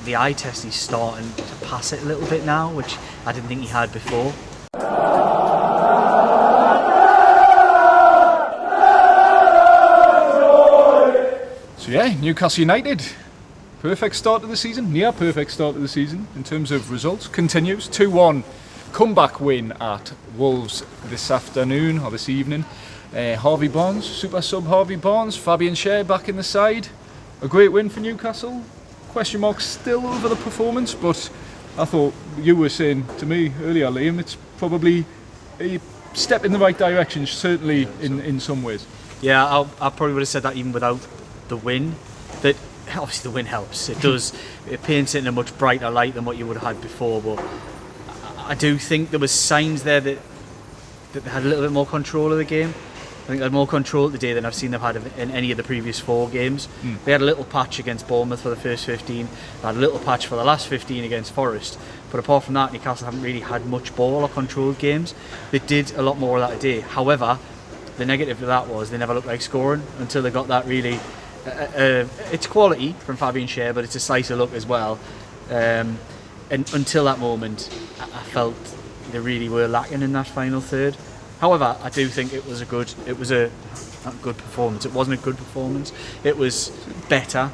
the eye test, he's starting to pass it a little bit now, which I didn't think he had before. So yeah, Newcastle United, perfect start to the season, near perfect start to the season in terms of results. Continues 2-1 comeback win at Wolves this afternoon or this evening. Harvey Barnes, super sub Harvey Barnes, Fabian Schar back in the side. A great win for Newcastle. Question marks still over the performance, but I thought you were saying to me earlier, Liam, it's probably a step in the right direction, certainly in some ways. Yeah, I probably would have said that even without the win. That obviously the win helps. It does. It paints it in a much brighter light than what you would have had before. But I do think there was signs there that they had a little bit more control of the game. I think they had more control today than I've seen them had in any of the previous 4 games. They had a little patch against Bournemouth for the first 15. They had a little patch for the last 15 against Forest. But apart from that, Newcastle haven't really had much ball or controlled games. They did a lot more of that today. However, the negative of that was they never looked like scoring until they got that really... it's quality from Fabian Schar, but it's a slice of luck as well. And until that moment, I felt they really were lacking in that final third. However, I do think it was a good performance. It wasn't a good performance. It was better.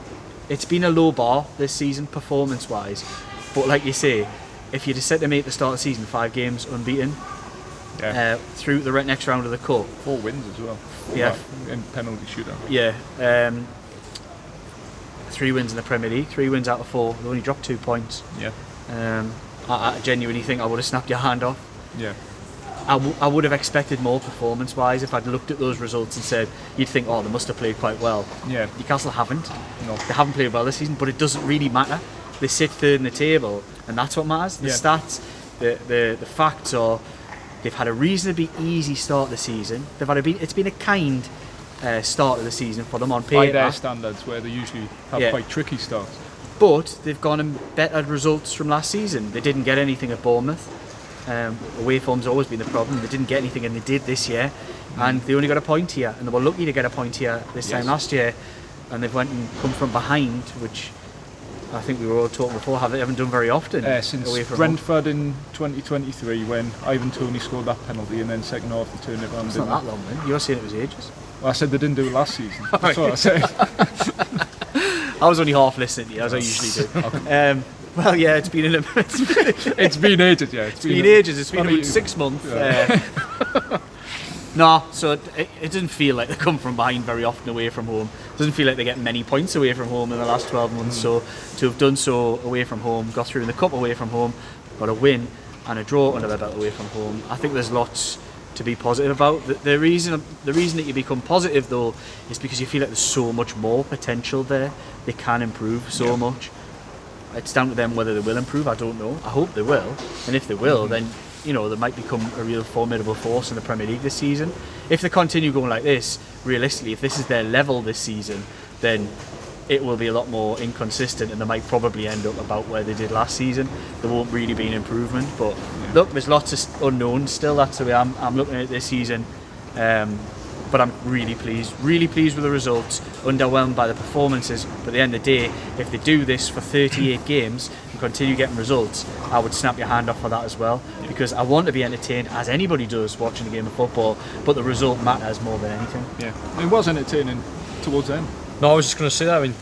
It's been a low bar this season, performance-wise. But like you say, if you'd have said to me at the start of the season, 5 games unbeaten, through the next round of the Cup. 4 wins as well. Yeah. In penalty shootout. Yeah. 3 wins in the Premier League, 3 wins out of 4. They only dropped 2 points. Yeah. I genuinely think I would have snapped your hand off. Yeah. I would have expected more performance-wise if I'd looked at those results and said, you'd think, oh, they must have played quite well. Yeah. Newcastle haven't. No. They haven't played well this season, but it doesn't really matter. They sit 3rd in the table, and that's what matters. The stats, the facts are, they've had a reasonably easy start of the season. It's been a kind start of the season for them on paper. By their standards, where they usually have quite tricky starts. But they've gone and bettered results from last season. They didn't get anything at Bournemouth. Away form's always been the problem. They didn't get anything, and they did this year. And they only got a point here, and they were lucky to get a point here this time last year. And they've went and come from behind, which I think we were all talking before, haven't done very often. Since away from Brentford in 2023, when Ivan Toney scored that penalty, and then second half they turned it around. It's not that long, then. You're saying it was ages. Well, I said they didn't do it last season. That's what I said. I was only half listening to you, as I usually do. Okay. Well, yeah, it's been it's been ages, yeah. It's been ages. It's been about 6 months. Yeah. No, so it doesn't feel like they come from behind very often away from home. It doesn't feel like they get many points away from home in the last 12 months. So to have done so away from home, got through in the Cup away from home, got a win and a draw under their belt away from home, I think there's lots to be positive about. The reason that you become positive, though, is because you feel like there's so much more potential there. They can improve so much. It's down to them whether they will improve. I don't know. I hope they will. And if they will, then they might become a real formidable force in the Premier League this season. If they continue going like this, realistically, if this is their level this season, then it will be a lot more inconsistent, and they might probably end up about where they did last season. There won't really be an improvement. But look, there's lots of unknowns still. That's the way I'm looking at it this season. But I'm really pleased with the results, underwhelmed by the performances. But at the end of the day, if they do this for 38 games and continue getting results, I would snap your hand off for that as well, because I want to be entertained, as anybody does watching a game of football, but the result matters more than anything. Yeah, it was entertaining towards the end. No, I was just going to say that. I mean,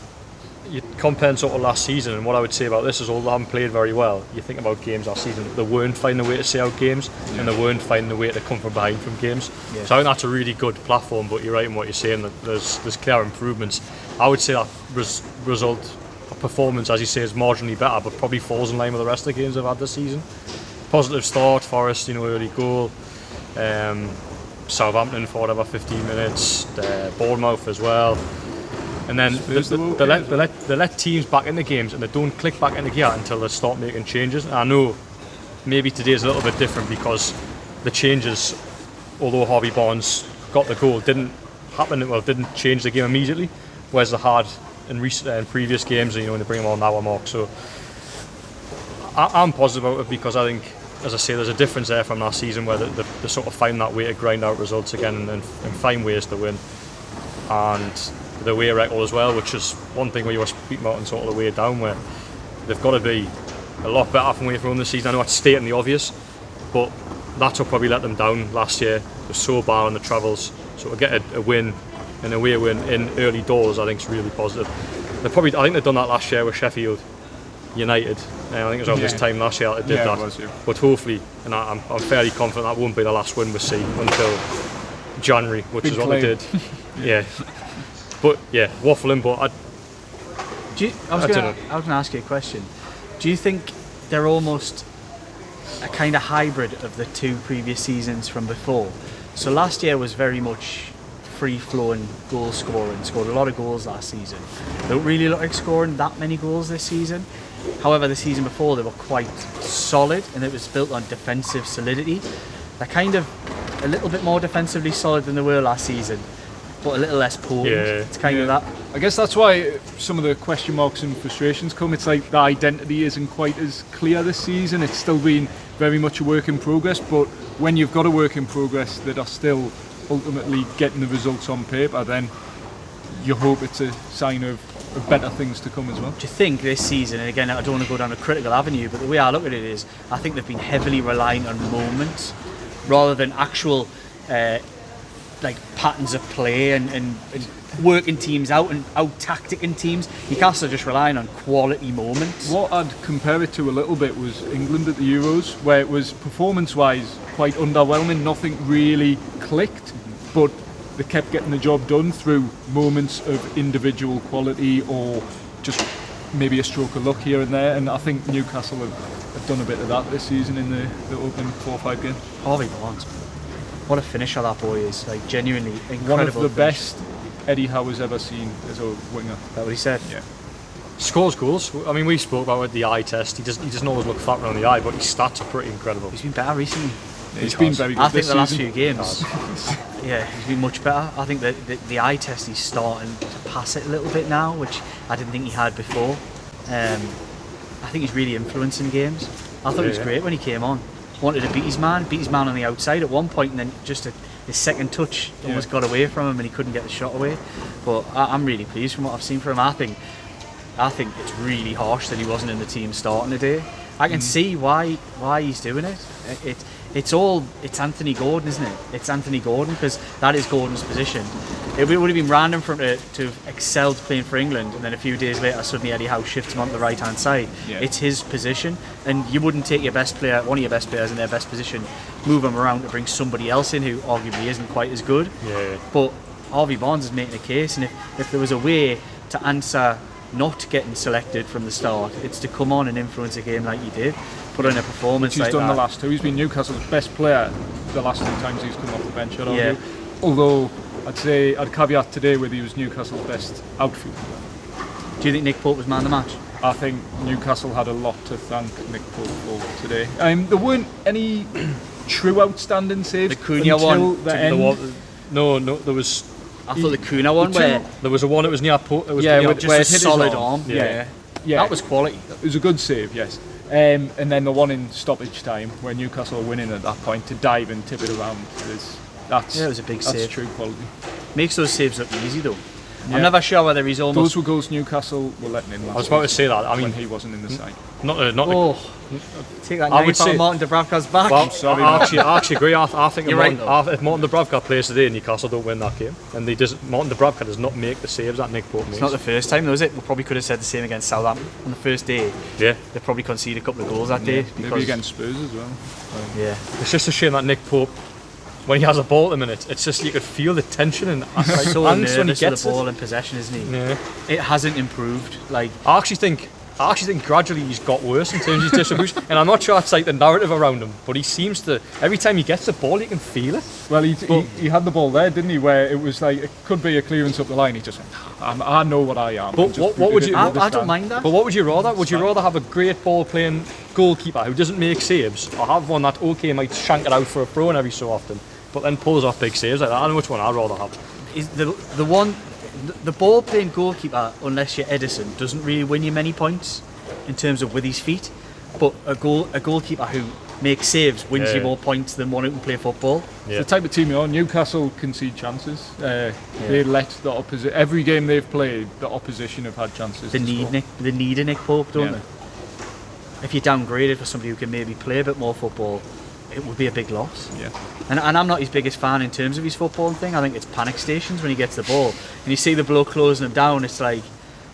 you compare sort of last season, and what I would say about this is, although they haven't played very well, you think about games last season, they weren't finding a way to see out games, and they weren't finding a way to come from behind from games. So I think that's a really good platform. But you're right in what you're saying, that there's clear improvements. I would say that performance, as you say, is marginally better, but probably falls in line with the rest of the games they've had this season. Positive start, Forest, early goal. Southampton for whatever 15 minutes. Bournemouth as well. And then they let teams back into games, and they don't click back into gear until they start making changes. And I know maybe today is a little bit different because the changes, although Harvey Barnes got the goal, didn't change the game immediately, whereas they had in previous games, when they bring them on an hour mark. So I'm positive about it, because I think, as I say, there's a difference there from last season where they sort of find that way to grind out results again and find ways to win. And the away record as well, which is one thing where you were speaking about, and sort of the way down, where they've got to be a lot better from away from home this season. I know it's stating the obvious, but that's what probably let them down last year. They're so bad on the travels, so to get a win, an away win in early doors, I think is really positive. I think they've done that last year with Sheffield United. I think it was around this time last year that they did that. It was, But hopefully, and I'm fairly confident that won't be the last win we see until January, which Big is what claim. they did. Yeah. But yeah, waffling. But I was going to ask you a question. Do you think they're almost a kind of hybrid of the two previous seasons from before? So last year was very much free-flowing goal scoring, scored a lot of goals last season. They don't really look like scoring that many goals this season. However, the season before they were quite solid, and it was built on defensive solidity. They're kind of a little bit more defensively solid than they were last season, but a little less potent. Yeah. It's kind of that. I guess that's why some of the question marks and frustrations come. It's like the identity isn't quite as clear this season. It's still been very much a work in progress, but when you've got a work in progress that are still ultimately getting the results on paper, then you hope it's a sign of better things to come as well. Do you think this season, and again I don't want to go down a critical avenue, but the way I look at it is I think they've been heavily reliant on moments rather than actual like patterns of play and working teams out and out tacticking teams. Newcastle are just relying on quality moments. What I'd compare it to a little bit was England at the Euros, where it was performance-wise quite underwhelming. Nothing really clicked, but they kept getting the job done through moments of individual quality or just maybe a stroke of luck here and there. And I think Newcastle have done a bit of that this season in the opening 4 or 5 games. Harvey Barnes, what a finisher that boy is! Like genuinely incredible. One of the finisher. best Eddie Howe has ever seen as a winger. Is that what he said? Yeah. scores goals. I mean, we spoke about the eye test. He doesn't always look flat around the eye, but his stats are pretty incredible. He's been better recently. He's been very good I think this the last season. few games, yeah, he's been much better. I think that the eye test, he's starting to pass it a little bit now, which I didn't think he had before. I think he's really influencing games. I thought he was great when he came on. Wanted to beat his man on the outside at one point, and then just his second touch almost got away from him, and he couldn't get the shot away. But I'm really pleased from what I've seen from him. I think it's really harsh that he wasn't in the team starting today. I can see why he's doing it. It's Anthony Gordon, isn't it? It's Anthony Gordon, because that is Gordon's position. It would have been random for him to have excelled playing for England, and then a few days later suddenly Eddie Howe shifts him onto the right hand side. Yeah. It's his position, and you wouldn't take your best player, one of your best players in their best position, move him around to bring somebody else in who arguably isn't quite as good. Yeah. But Harvey Barnes is making a case, and if there was a way to answer not getting selected from the start, it's to come on and influence a game like he did, put in a performance He's like done that. the last two. He's been Newcastle's best player the last 2 times he's come off the bench, I'd argue. Yeah. Although I'd caveat today with he was Newcastle's best outfield player. Do you think Nick Pope was man of the match? I think Newcastle had a lot to thank Nick Pope for today. There weren't any true outstanding saves The Cunha until one, the end. No, there was. I thought the Cunha one where There was a one. It was near Pope. It was Yeah, near with- just where a it hit his solid arm. arm. Yeah. That was quality. It was a good save, yes. And then the one in stoppage time where Newcastle are winning at that point to dive and tip it around. That's Yeah, it was a big that's save. true quality. Makes those saves look easy though. Yeah. I'm never sure whether he's Those almost. were goals Newcastle were letting in last I was about to say that. I when mean, he wasn't in the side. not Oh, take that I would knife out say- of Martin Dubravka's back. Well, sorry, I actually agree. I think You're right, if Martin Dubravka plays today, Newcastle don't win that game, and Martin Dubravka does not make the saves that Nick Pope makes. It's not the first time though, is it? We probably could have said the same against Southampton on the first day. Yeah, They probably conceded a couple of goals that day Maybe because against Spurs as well. yeah. it's just a shame that Nick Pope, when he has a ball at the minute, it's just you could feel the tension and So angst when he nervous with gets the ball it. in possession, isn't he? Yeah. It hasn't improved. Like I actually think gradually he's got worse in terms of his distribution, and I'm not sure it's like the narrative around him, but he seems to, every time he gets the ball, you can feel it. Well, he had the ball there, didn't he? Where it was like it could be a clearance up the line. He just went, I know what I am. But and just what would booted you- it into the I don't stand. mind that. But what would you rather? Would you rather have a great ball playing goalkeeper who doesn't make saves, or have one that might shank it out for a throw in every so often, but then pulls off big saves like that? I know which one I'd rather have. is the ball playing goalkeeper, unless you're Edison, doesn't really win you many points in terms of with his feet. But a goalkeeper who makes saves wins Yeah. you more points than one who can play football. Yeah. It's the type of team you're on. Newcastle concede chances. They let the opposition. Every game they've played, the opposition have had chances. They to need score. Nick. They need a Nick Pope, don't Yeah. if you're downgraded for somebody who can maybe play a bit more football, it would be a big loss. Yeah. And I'm not his biggest fan in terms of his footballing thing. I think it's panic stations when he gets the ball. And you see the bloke closing him down, it's like,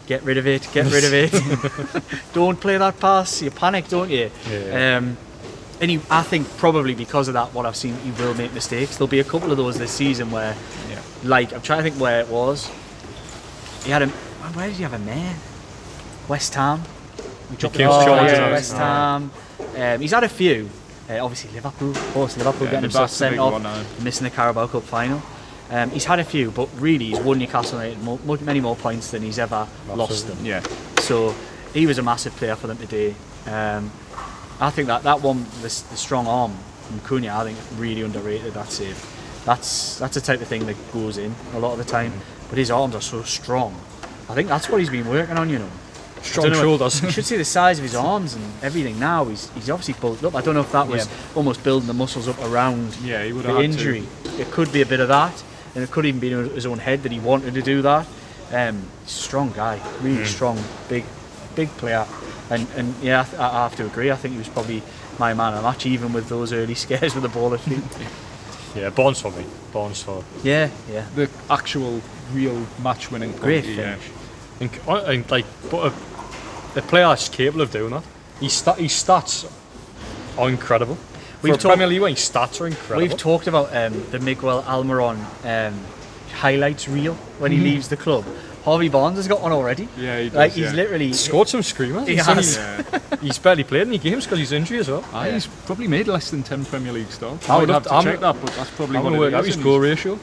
get rid of it, get rid of it. Don't play that pass. You panic, don't you? Yeah. And I think probably because of that, what I've seen, he will make mistakes. There'll be a couple of those this season where, like, I'm trying to think where it was. Where did he have a man? West Ham. He dropped the ball to West Ham. He's had a few. Obviously Liverpool, of course, Liverpool getting himself sent off, missing the Carabao Cup final. He's had a few, but really he's won Newcastle United many more points than he's ever lost them. Yeah. So he was a massive player for them today. I think that one, the strong arm from Cunha, I think really underrated, that save. That's the type of thing that goes in a lot of the time. But his arms are so strong. I think that's what he's been working on, you know. Strong shoulders. You should see the size of his arms and everything now. He's obviously bulked up. I don't know if that was almost building the muscles up around he would the have injury. It could be a bit of that, and it could even be in his own head that he wanted to do that. Strong guy, really strong, big player. And yeah, I have to agree. I think he was probably my man of the match, even with those early scares with the ball at feet. Yeah, Bonds for me. Bonds for. Yeah. The actual, real match-winning Great point, finish. And like, but a player that's capable of doing that. His stats are incredible. For a Premier League, his stats are incredible. We've talked about the Miguel Almiron highlights reel when he leaves the club. Harvey Barnes has got one already. Yeah, he does. Like he's literally scored some screamers. He has. He's barely played any games because he's injury as well. He's probably made less than 10 Premier League starts. I would have to check that, but that's probably what it is. His goal ratio.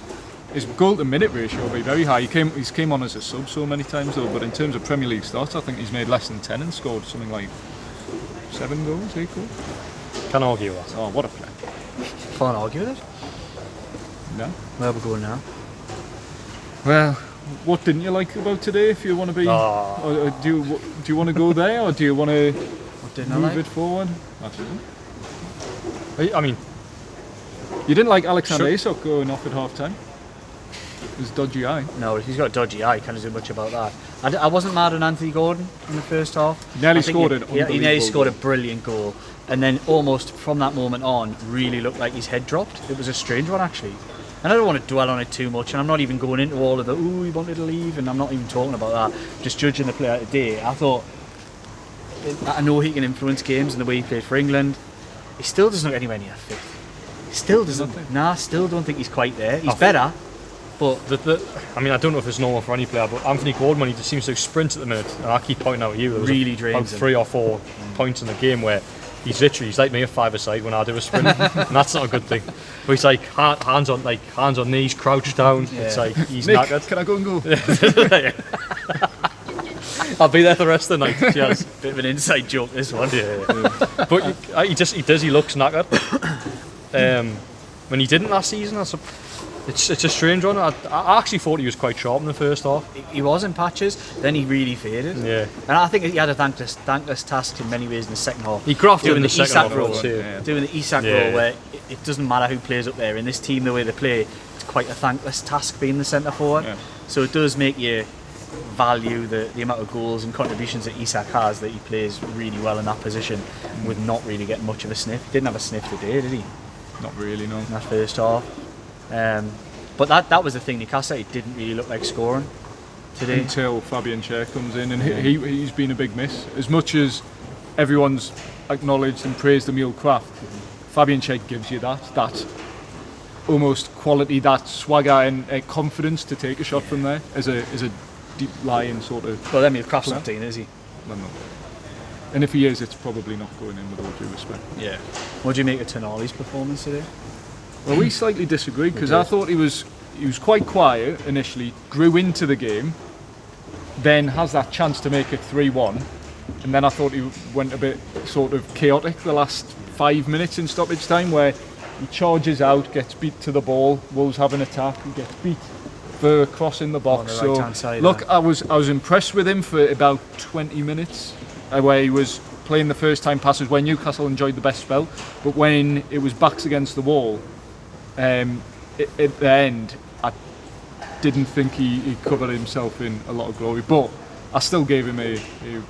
His goal to minute ratio will be very high. He's came on as a sub so many times though, but in terms of Premier League starts, I think he's made less than 10 and scored something like 7 goals, 8 goals. Can't argue that. Oh, what a player. Can't argue with it. No. Where we're going now? Well, what didn't you like about today? If you want to be, or do you want to go there, or do you want to move it forward? I don't know. I mean, you didn't like Alexander Isak going off at half time? His dodgy eye. No, if he's got a dodgy eye, can't do much about that. I wasn't mad at Anthony Gordon in the first half. He nearly scored an unbelievable he nearly scored a brilliant goal. And then almost from that moment on, really looked like his head dropped. It was a strange one, actually. And I don't want to dwell on it too much, and I'm not even going into all of the, he wanted to leave, and I'm not even talking about that. Just judging the player today, I know he can influence games and the way he played for England. He still doesn't look anywhere near fit. Still doesn't. Still don't think he's quite there. He's better, but I mean, I don't know if it's normal for any player, but Anthony Gordon, when he just seems to sprint at the minute, and I keep pointing out to you, there was really about 3 or 4 points in the game where he's like me a 5-a-side when I do a sprint, and that's not a good thing. But he's like hands on knees, crouched down. Yeah. It's like he's Nick, knackered. Can I go and go? I'll be there the rest of the night. Cheers. Bit of an inside joke, this one. Yeah. But he looks knackered. When he didn't last season, it's a strange one. I actually thought he was quite sharp in the first half. He was in patches, then he really faded. Yeah. And I think he had a thankless task in many ways in the second half. He grafted doing in the second half role, doing the Isak role, where it doesn't matter who plays up there. In this team, the way they play, it's quite a thankless task being the centre forward. Yeah. So it does make you value the amount of goals and contributions that Isak has, that he plays really well in that position with not really getting much of a sniff. He didn't have a sniff today, did he? Not really, no. In that first half. But that was the thing, Newcastle, it didn't really look like scoring today. Until Fabian Schar comes in, and he's been a big miss. As much as everyone's acknowledged and praised Emil Kraft, Fabian Schar gives you that almost quality, that swagger and confidence to take a shot from there as a deep lying sort of. Well, Emil Kraft's not doing, is he? No. And if he is, it's probably not going in, with all due respect. Yeah. What do you make of Tonali's performance today? Well, we slightly disagree, because I thought he was quite quiet initially, grew into the game, then has that chance to make it 3-1, and then I thought he went a bit sort of chaotic the last 5 minutes in stoppage time, where he charges out, gets beat to the ball, Wolves have an attack, he gets beat for crossing the box. On the right-hand side, look, I was impressed with him for about 20 minutes, where he was playing the first time passes, where Newcastle enjoyed the best spell, but when it was backs against the wall, at the end, I didn't think he covered himself in a lot of glory, but I still gave him a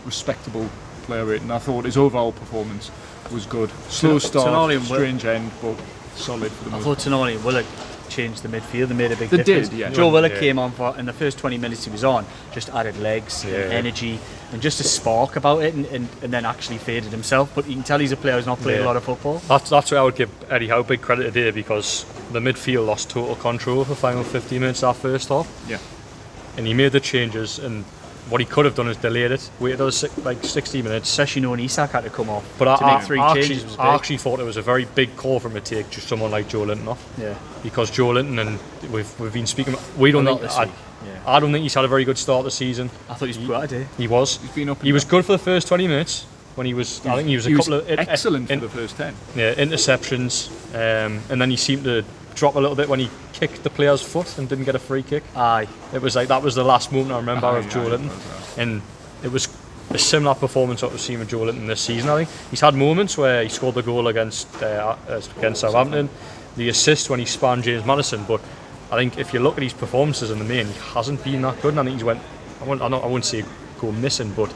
respectable player rating. I thought his overall performance was good. Slow start, Tonali and strange end, but solid for the I most. thought Tonali and Willock changed the midfield. They made a big They difference. did, yeah. Joe Willock Yeah. came on for, in the first 20 minutes he was on, just added legs Yeah. and energy and just a spark about it, and then actually faded himself. But you can tell he's a player who's not played a Yeah. lot of football. That's where I would give Eddie Howe big credit today, because the midfield lost total control for the final 15 minutes of that first half. Yeah. And he made the changes, and what he could have done is delayed it, waited those 60 minutes. Especially knowing Isak had to come off But to I, make three I, changes. actually, Was I big. actually thought it was a very big call for him to take just someone like Joe Linton off, Yeah. because Joe Linton, and we've been speaking. We don't A lot think this week, yeah. I don't think he's had a very good start of the season. I thought he was poor today. He was. He's been up and He was down. good for the first 20 minutes when he was. I think he was a couple of excellent for the first 10. interceptions, and then he seemed to drop a little bit when he kicked the player's foot and didn't get a free kick. Aye. It was like that was the last moment I remember of Joe Linton, it was, and it was a similar performance that we've seen with Joe Linton this season. I think he's had moments where he scored the goal against Southampton, the assist when he spanned James Maddison, but I think if you look at his performances in the main, he hasn't been that good. And I think he's went. I won't say go missing, but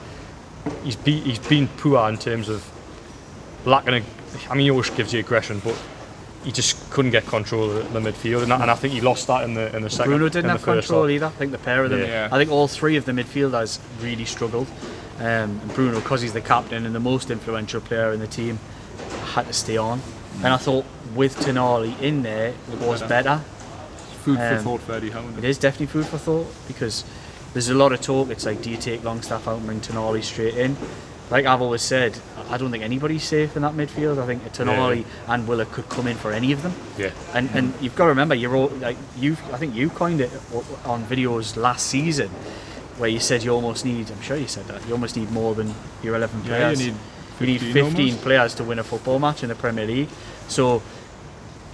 he's been poor in terms of lacking. I mean, he always gives you aggression, but he just couldn't get control of the midfield, and I think he lost that in the second. Bruno didn't in have the first control half. either. I think the pair of them. Yeah. I think all three of the midfielders really struggled. And Bruno, because he's the captain and the most influential player in the team, had to stay on. And I thought with Tonali in there, it was better. Food for thought for Eddie Howe. It is definitely food for thought, because there's a lot of talk. It's like, do you take Longstaff out and bring Tonali straight in? Like I've always said, I don't think anybody's safe in that midfield. I think Tonali and Willock could come in for any of them. Yeah. And you've got to remember, you're all, like I think you coined it on videos last season, where you said you almost need. I'm sure you said that you almost need more than your 11 Yeah, players. you You need 15 15 almost. players to win a football match in the Premier League. So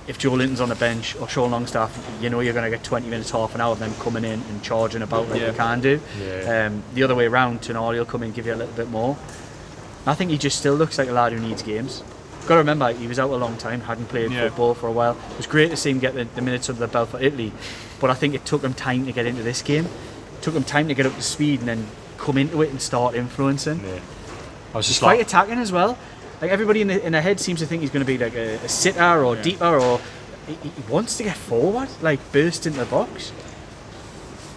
if Joe Linton's on the bench or Sean Longstaff, you know you're going to get 20 minutes, half an hour of them coming in and charging about like Yeah. they can do. Yeah. The other way around, Tonali will come in and give you a little bit more. I think he just still looks like a lad who needs games. Got to remember, he was out a long time, hadn't played Yeah. football for a while. It was great to see him get the minutes under the belt for Italy, but I think it took him time to get into this game. It took him time to get up to speed and then come into it and start influencing. Yeah. I was He's just quite like, attacking as well. Like everybody in their head seems to think he's going to be like a sitter or deeper, or he wants to get forward, like burst into the box.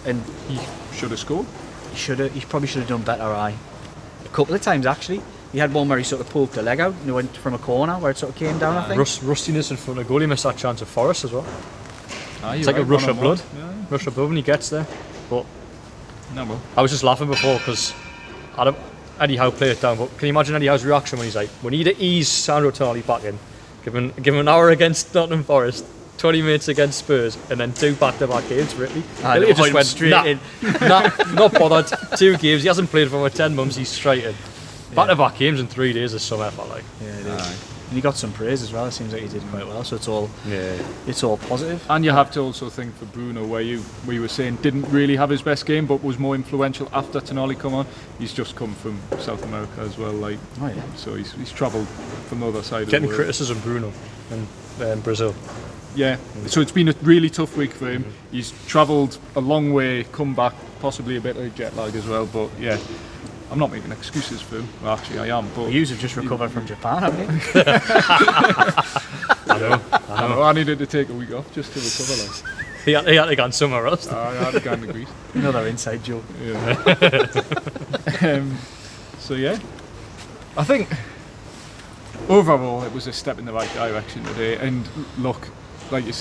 And He should have scored. he probably should have done better. A couple of times actually. He had one where he sort of poked a leg out and he went from a corner where it sort of came down, I think. rustiness in front of goal. He missed that chance of Forest as well. It's It's like a rush of blood. Yeah. Rush of blood when he gets there. But No, well. I was just laughing before because Eddie Howe played it down. But can you imagine Eddie Howe's reaction when he's like, we need to ease Sandro Tonali back in, give him an hour against Nottingham Forest, 20 minutes against Spurs, and then 2 back-to-back games for Italy. They Italy just went straight in. not bothered. 2 games. He hasn't played for over 10 months. He's straight in. Back-to-back games in 3 days is some effort. Like. Yeah, it is. And he got some praise as well. It seems like he did quite well. So Yeah. it's all positive. And you have to also think for Bruno, where we were saying didn't really have his best game, but was more influential after Tonali come on. He's just come from South America as well, like Oh yeah. so he's travelled from the other side. Getting of the world. criticism, Bruno, in Brazil. Yeah, so it's been a really tough week for him. He's travelled a long way, come back, possibly a bit of jet lag as well. But yeah, I'm not making excuses for him. Well, actually, I am. But You have just recovered from Japan, haven't you? I know. I know I needed to take a week off just to recover. Like. He had to go somewhere else. I had to go in the Greece. Another inside joke. Yeah. So yeah, I think overall it was a step in the right direction today. And look, like we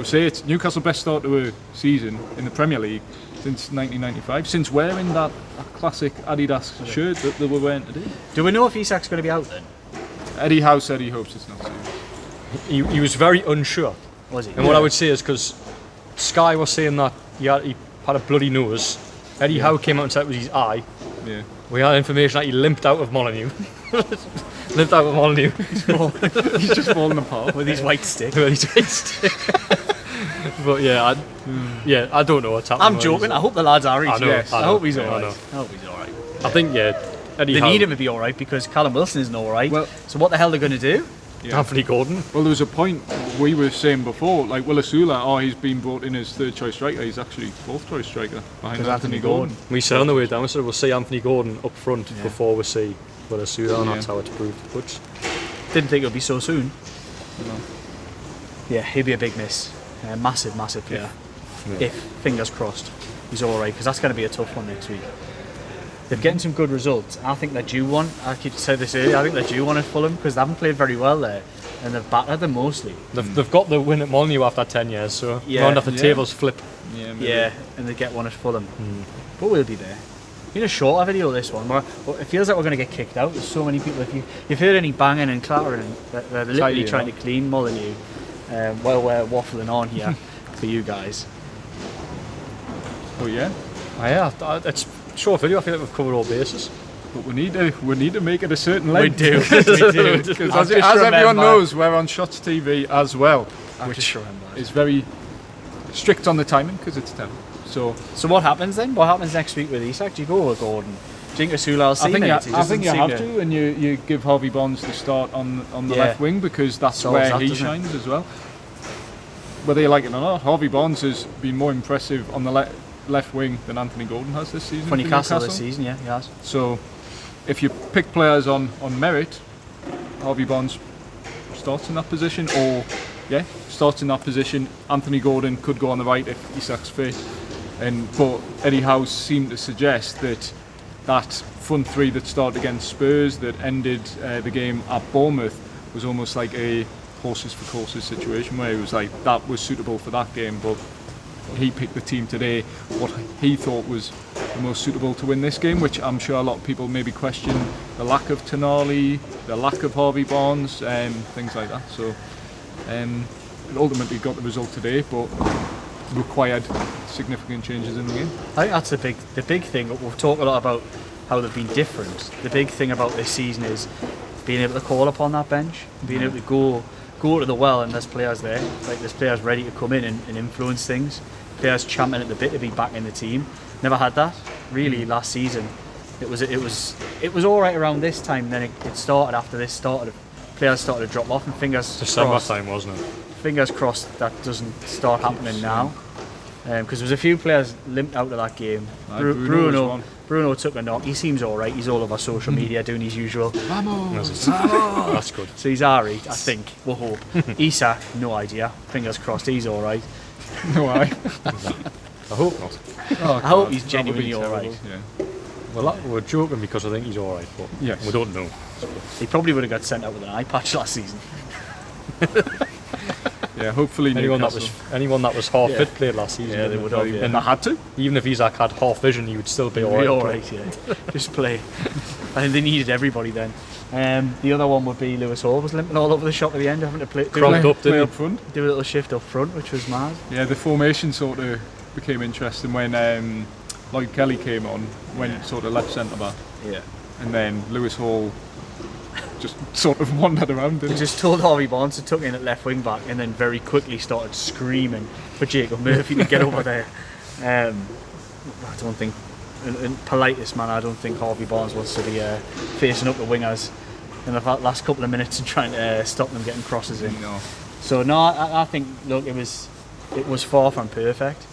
say, it's Newcastle's best start to a season in the Premier League since 1995. Since wearing that classic Adidas shirt that they were wearing today. Do we know if Isak's going to be out then? Eddie Howe said he hopes it's not serious. He was very unsure. Was he? And what I would say is because Sky was saying that he had a bloody nose. Eddie Howe came out and said it was his eye. Yeah. We had information that he limped out of Molineux. Limped out of Molineux. He's just falling apart. With his white stick. But yeah, I don't know what's happening. I'm joking. I hope the lad's alright. I know, Yes. I I know, hope he's yeah, I alright. know. I hope he's alright. I think Eddie They Howe. need him to be alright because Callum Wilson isn't alright. Well- So what the hell are they going to do? Yeah. Anthony Gordon. Well, there was a point we were saying before, like Willisula, he's been brought in as third choice striker. He's actually fourth choice striker behind Because Anthony Anthony Gordon. We said on the way down, we said we'll see Anthony Gordon up front before we see with a suit on. Yeah. That's how it's proved. But Didn't think it would be so soon. No. Yeah, he'd be a big miss. Massive player. Yeah. If, fingers crossed, he's all right, because that's going to be a tough one next week. They're getting some good results. I think they're due one. I could say this earlier. I think they're due one at Fulham because they haven't played very well there, and they've battered them mostly. they've got the win at Molineux after 10 years, so Yeah. round off the Yeah. tables flip. Yeah, maybe. Yeah, and they get one at Fulham. But we'll be there. Been a shorter video this one, but it feels like we're going to get kicked out. There's so many people. If you've heard any banging and clattering, they're literally trying to clean Molineux while we're waffling on here for you guys. But yeah, It's a short video. I feel like we've covered all bases. but we need to make it a certain length. We do. Because I've as just everyone remembered. knows, we're on Shots TV as well, I've which just remembered. is very strict on the timing because it's 10. So What happens then? What happens next week with Isak? Do you go with Gordon? Do you think Asula will see I think minutes? He I doesn't think you seem have to, and you give Harvey Bonds the start on the Yeah. left wing because that's Solves where that, he doesn't it? shines as well. Whether you like it or not, Harvey Bonds has been more impressive on the left wing than Anthony Gordon has this season. For for Newcastle this season, yeah, he has. So if you pick players on merit, Harvey Bonds starts in that position, or starts in that position. Anthony Gordon could go on the right if Isak's fit. But Eddie Howe seemed to suggest that front three that started against Spurs that ended the game at Bournemouth was almost like a horses for courses situation where he was like that was suitable for that game, but he picked the team today what he thought was the most suitable to win this game, which I'm sure a lot of people maybe question the lack of Tonali, the lack of Harvey Barnes, things like that. So it ultimately got the result today, but required significant changes in the game. I think that's the big thing. We've talked a lot about how they've been different. The big thing about this season is being able to call upon that bench, being able to go to the well, and there's players there. Like there's players ready to come in and influence things. Players champing at the bit to be back in the team. Never had that really last season. It was all right around this time. Then it started after this started. Players started to drop off, and December time, wasn't it? fingers crossed that doesn't start happening now. Because there was a few players limped out of that game. Bruno took a knock. He seems all right. He's all over social media doing his usual. Vamos! That's good. So he's all right, I think. We'll hope. Isak, no idea. Fingers crossed, he's all right. No, I hope not. Oh, I hope God, he's that would be genuinely all terrible, right. Yeah. Well, we're joking because I think he's all right, but Yes. we don't know. He probably would have got sent out with an eye patch last season. Yeah, hopefully Anyone Newcastle. that was half Yeah. fit played last season. Yeah, they didn't would have, yeah. And I had to. Even if Isaac had half vision, he would still be all Be right. all right, yeah. Just play. I think they needed everybody then. The other one would be Lewis Hall was limping all over the shop at the end, having to Cranked up, play didn't up front. do a little shift up front, which was mad. Yeah, the formation sort of became interesting when Lloyd Kelly came on, went sort of left centre back, Yeah. and then Lewis Hall just sort of wandered around. He just told Harvey Barnes to tuck in at left wing back, and then very quickly started screaming for Jacob Murphy to get over there. I don't think, in politest man, I don't think Harvey Barnes wants to be facing up the wingers in the last couple of minutes and trying to stop them getting crosses in. No. So no, I think look, it was far from perfect,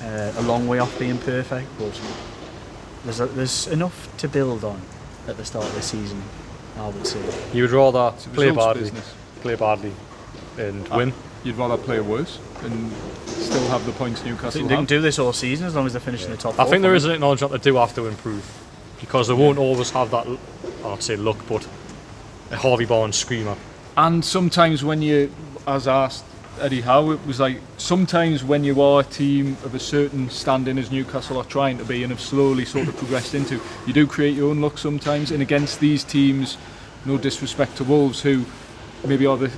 a long way off being perfect, but there's enough to build on at the start of the season, I would say. You would rather It's a play results badly, business. and win. You'd rather play worse and still have the points Newcastle They can have. do this all season as long as they finish in the top I four. think there is an acknowledgement they do have to improve because they won't always have that. I'd say luck, but a Harvey Barnes screamer. And sometimes when you, as asked Eddie Howe, it was like sometimes when you are a team of a certain standing as Newcastle are trying to be and have slowly sort of progressed into, you do create your own luck sometimes. And against these teams, no disrespect to Wolves, who maybe are the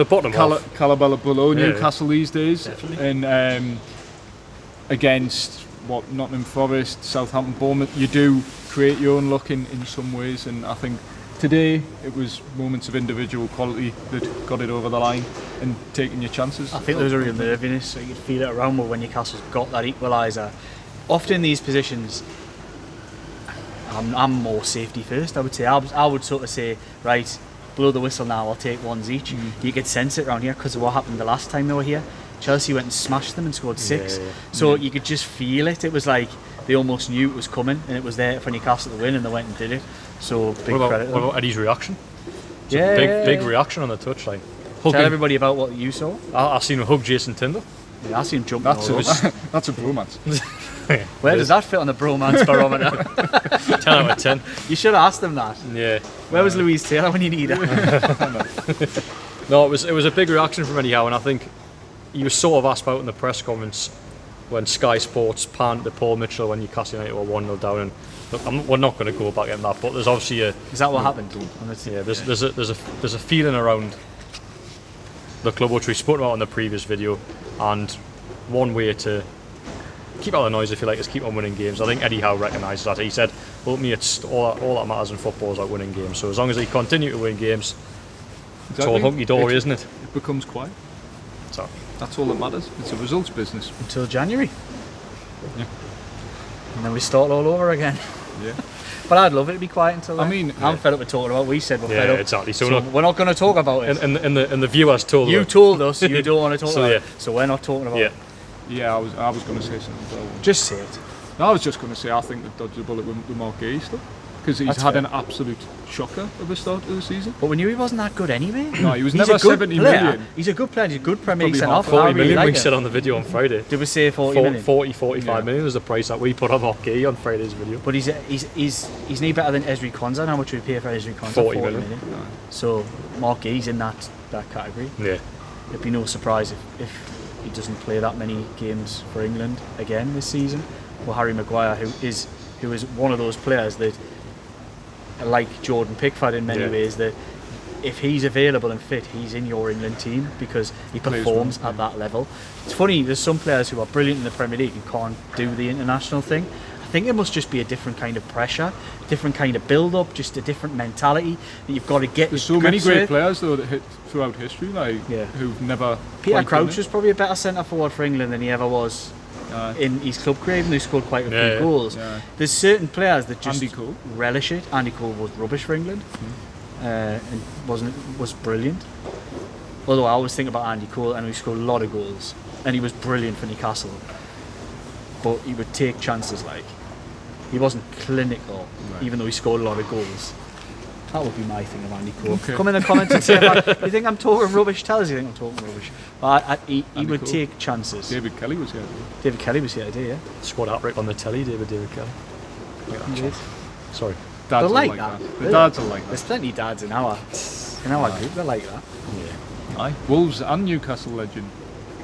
bottom half. calibre below Yeah, Newcastle these days. Definitely. And against Nottingham Forest, Southampton, Bournemouth, you do create your own luck in some ways. And I think today it was moments of individual quality that got it over the line and taking your chances. I think there was a real nerviness, so you could feel it around when Newcastle's got that equaliser. Often in these positions, I'm more safety first, I would say. I would sort of say, right, blow the whistle now, I'll take ones each. You could sense it around here because of what happened the last time they were here. Chelsea went and smashed them and scored 6. Yeah. So you could just feel it. It was like they almost knew it was coming and it was there for Newcastle to win, and they went and did it. So big credit. What about Eddie's reaction? It's Yeah, a big reaction on the touchline. Tell everybody about what you saw. I seen him hug Jason Tinder. Yeah, I seen him jumping That's all over. that's a bromance. Where does that fit on the bromance barometer? 10 out of 10. You should have asked him that. Yeah. Where was Louise Taylor when you needed her? No, it was a big reaction from Eddie Howe, and I think he was sort of asked about in the press conference when Sky Sports panned to Paul Mitchell when Newcastle United were 1-0 down. And look, we're not going to go back in that, but there's obviously a Is that what happened? there's a feeling around the club which we spoke about in the previous video, and one way to keep out the noise, if you like, is keep on winning games. I think Eddie Howe recognises that. He said, ultimately, it's all that matters in football is about winning games. So as long as they continue to win games, it's all hunky-dory, isn't it? It becomes quiet. So That's all that matters. It's a results business. Until January. Yeah. And then we start all over again. Yeah. But I'd love it to be quiet until then. I mean, I'm fed up with talking about. We said we're yeah, fed up. exactly. So look, we're not going to talk about it. and the viewers told You us. told us you don't want to talk So, about yeah. it. So we're not talking about Yeah. it. Yeah, I was going to say something. As well. Just say it. No, I was just going to say I think they've dodged a bullet with Mark Gay stuff, because he's That's had fair. an absolute shocker of the start of the season. But we knew he wasn't that good anyway. No, he was He's never a good 70 player. million. He's a good player. He's a good Premier League Probably centre-half. 40 I really million, like we him. said on the video on Friday. Did we say 40 million? 45 Yeah. million is the price that we put on Hockey on Friday's video. But he's no better than Ezri Konsa. How much we pay for Ezri Konsa? 40 million. So Mark Gay's in that category. Yeah. It'd be no surprise if he doesn't play that many games for England again this season. Well, Harry Maguire, who is one of those players that, like Jordan Pickford in many ways, that if he's available and fit, he's in your England team because he performs at that level. It's funny, there's some players who are brilliant in the Premier League and can't do the international thing. I think it must just be a different kind of pressure, a different kind of build-up, just a different mentality that you've got to get. There's so many grips great with. players though that hit throughout history, like who've never. Peter quite done Crouch it. was probably a better centre forward for England than he ever was in his club career, even though he scored quite a few goals. Yeah. There's certain players that just Andy Cole. relish it. Andy Cole was rubbish for England, and was brilliant. Although I always think about Andy Cole, and he scored a lot of goals, and he was brilliant for Newcastle. But he would take chances, like he wasn't clinical, even though he scored a lot of goals. That would be my thing of Andy Cole. Okay. Come in the comments and say, you think I'm talking rubbish? Tell us you think I'm talking rubbish. But he would Cole. take chances. David Kelly was here. David Kelly was here today, yeah. Squad hat-trick on the telly, David Kelly. He did. Sorry. Dads They're are like like that. that. The dads are like that. There's plenty of dads in our group. They're like that. Aye. Wolves and Newcastle legend.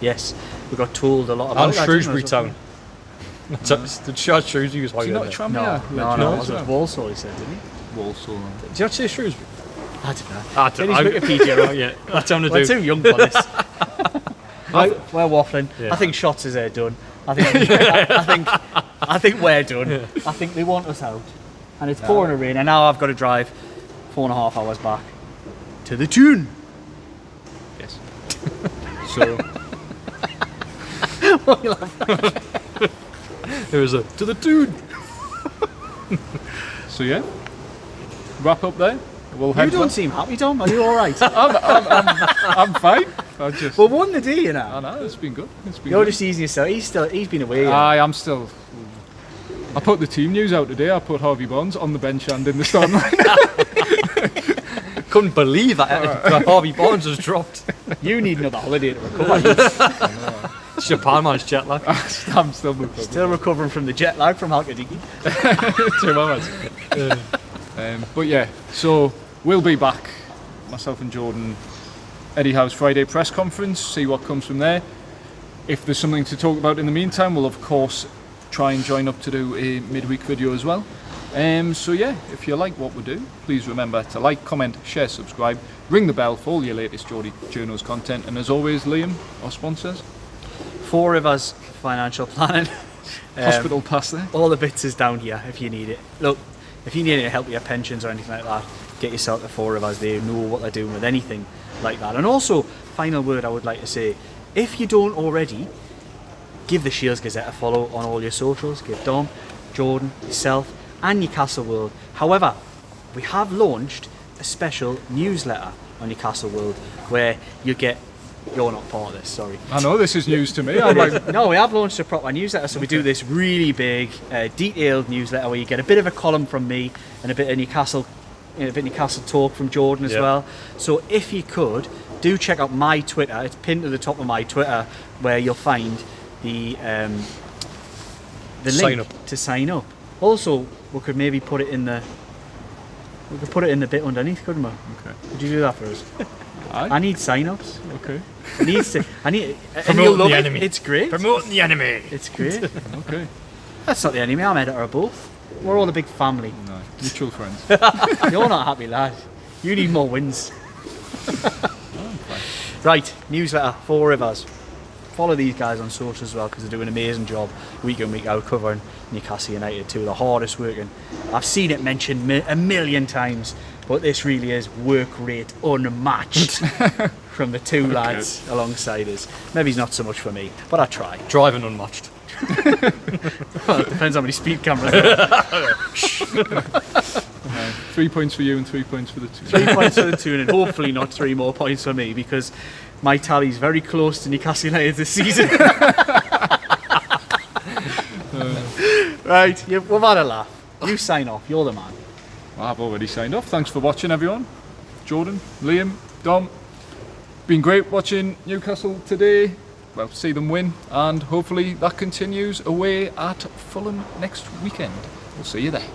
Yes, we got told a lot about And that. Shrewsbury didn't Town. Did Chad Shrewsbury was Do you like not that? Tranmere? No, legend no, it as was well? Walsall, he said, didn't he? Walsall. Did you actually say Shrewsbury? I don't know. I Get his Wikipedia wrong. Yeah, that's how to We're do. too young for this. We're waffling. Yeah. I think shots is done. I think we're done. Yeah. I think they want us out, and it's pouring a rain, and now I've got to drive 4.5 hours back to the tune. Yes. So. It was a to the dude. So yeah. Wrap up there. We'll You head don't back. seem happy, Tom. Are you all right? I'm fine. I just. Well, won the day, you I know. know it's been good. It's been You're good. just easing yourself. He's been away. I'm still. I put the team news out today. I put Harvey Bonds on the bench and in the starting line. Couldn't believe that Harvey Barnes was dropped. You need another holiday to recover. Japan man's jet lag. I'm still recovering. Still recovering from the jet lag from Halkidiki. 2 hours. But yeah, so we'll be back. Myself and Jordan. Eddie Howe's Friday press conference. See what comes from there. If there's something to talk about in the meantime, we'll of course try and join up to do a midweek video as well. So yeah, if you like what we do, please remember to like, comment, share, subscribe, ring the bell for all your latest Geordie Journos content, and as always, Liam, our sponsors. Four Rivers Financial Planning. Hospital pass there. All the bits is down here if you need it. Look, if you need any help with your pensions or anything like that, get yourself to Four Rivers. They know what they're doing with anything like that. And also, final word I would like to say, if you don't already, give the Shields Gazette a follow on all your socials. Give Dom, Jordan, yourself, and Newcastle World. However, we have launched a special newsletter on Newcastle World where you get You're not part of this, sorry. I know this is news to me. I'm like, No, we have launched a proper newsletter, so we do this really big, detailed newsletter where you get a bit of a column from me and a bit of Newcastle talk from Jordan as well. So if you could, do check out my Twitter. It's pinned to the top of my Twitter, where you'll find the link to sign up. Also, we could maybe put it in the bit underneath, couldn't we? okay. Could you do that for us? Aye. I need sign-ups. Okay. And you'll Promoting love the it. enemy. It's great. Promoting the enemy. It's great. Okay. That's not the enemy. I'm editor of both. We're all a big family. No, mutual friends. You're not a happy lad. You need more wins. Right, newsletter, Four Rivers. Follow these guys on social as well, because they do an amazing job week in, week out, covering Newcastle United, two of the hardest working. I've seen it mentioned a million times, but this really is work rate unmatched from the two lads alongside us. Maybe it's not so much for me, but I try. Driving unmatched. Well, it depends how many speed cameras there are. 3 points for you and 3 points for the two. 3 points for the two, and hopefully not 3 more points for me, because my tally's very close to Newcastle United this season. Right, we've had a laugh. You sign off, you're the man. Well, I've already signed off. Thanks for watching, everyone. Jordan, Liam, Dom. Been great watching Newcastle today. Well, see them win, and hopefully that continues away at Fulham next weekend. We'll see you there.